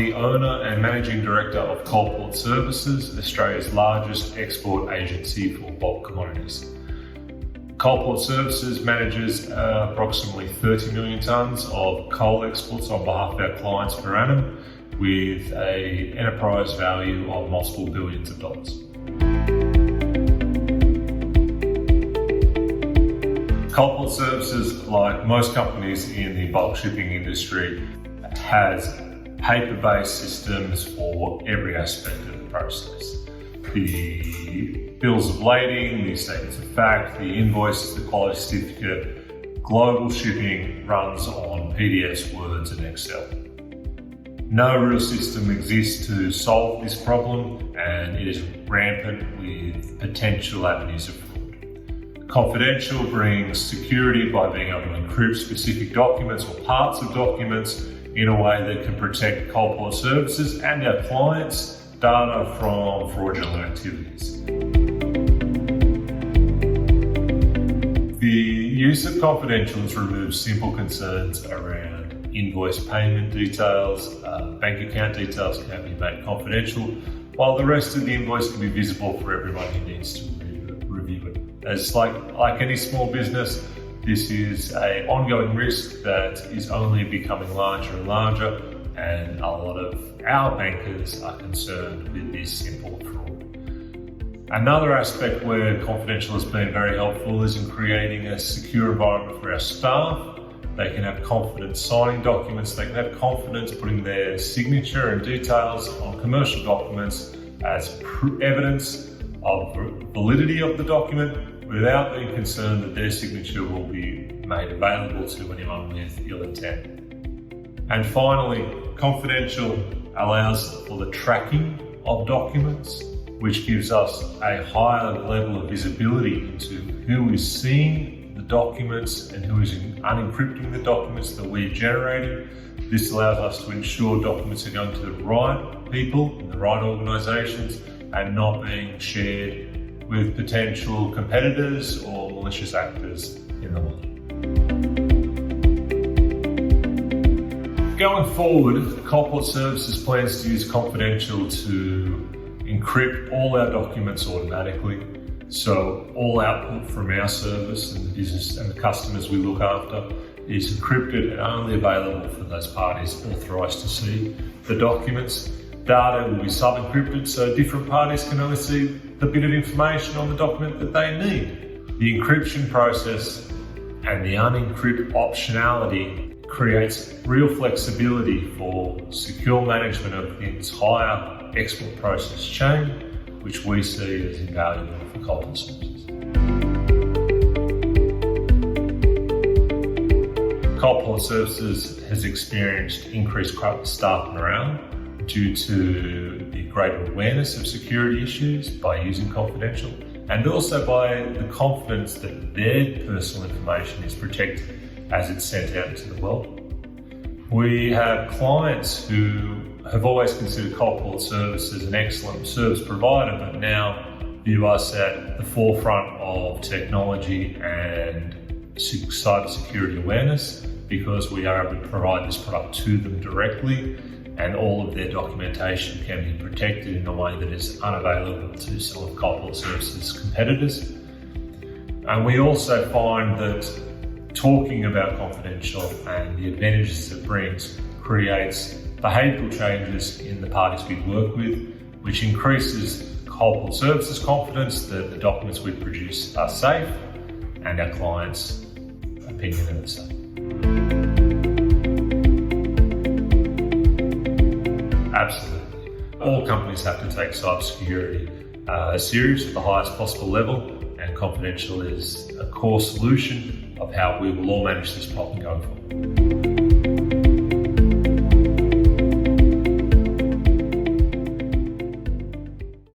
the owner and managing director of Coalport Services, Australia's largest export agency for bulk commodities. Coalport Services manages approximately 30 million tonnes of coal exports on behalf of our clients per annum, with an enterprise value of multiple billions of dollars. Coalport Services, like most companies in the bulk shipping industry, has paper-based systems for every aspect of the process. The bills of lading, the statements of fact, the invoices, the quality certificate. Global shipping runs on PDFs, Words and Excel. No real system exists to solve this problem, and it is rampant with potential avenues of fraud. Confidential brings security by being able to encrypt specific documents or parts of documents in a way that can protect Coalport Services and our clients' data from fraudulent activities. The use of confidentials removes simple concerns around invoice payment details. Bank account details can be made confidential, while the rest of the invoice can be visible for everyone who needs to review it. As like any small business, this is an ongoing risk that is only becoming larger and larger, and a lot of our bankers are concerned with this simple fraud. Another aspect where confidential has been very helpful is in creating a secure environment for our staff. They can have confidence signing documents, they can have confidence putting their signature and details on commercial documents as evidence of validity of the document, without being concerned that their signature will be made available to anyone with ill intent. And finally, confidential allows for the tracking of documents, which gives us a higher level of visibility into who is seeing the documents and who is unencrypting the documents that we're generating. This allows us to ensure documents are going to the right people in the right organisations and not being shared with potential competitors or malicious actors in the world. Going forward, Coalport Services plans to use confidential to encrypt all our documents automatically. So all output from our service and the business and the customers we look after is encrypted and only available for those parties authorised to see the documents. Data will be sub-encrypted, so different parties can only see the bit of information on the document that they need. The encryption process and the unencrypt optionality creates real flexibility for secure management of the entire export process chain, which we see as invaluable for Coalport Services. Coalport Services has experienced increased staff morale due to the greater awareness of security issues by using confidential, and also by the confidence that their personal information is protected as it's sent out into the world. We have clients who have always considered Coalport Services an excellent service provider, but now view us at the forefront of technology and cybersecurity awareness, because we are able to provide this product to them directly, and all of their documentation can be protected in a way that is unavailable to some of Coalport Services' competitors. And we also find that talking about confidential and the advantages it brings creates behavioural changes in the parties we work with, which increases Coalport Services' confidence that the documents we produce are safe, and our clients' opinion of the same. Absolutely. All companies have to take cybersecurity serious at the highest possible level, and confidential is a core solution of how we will all manage this problem going forward.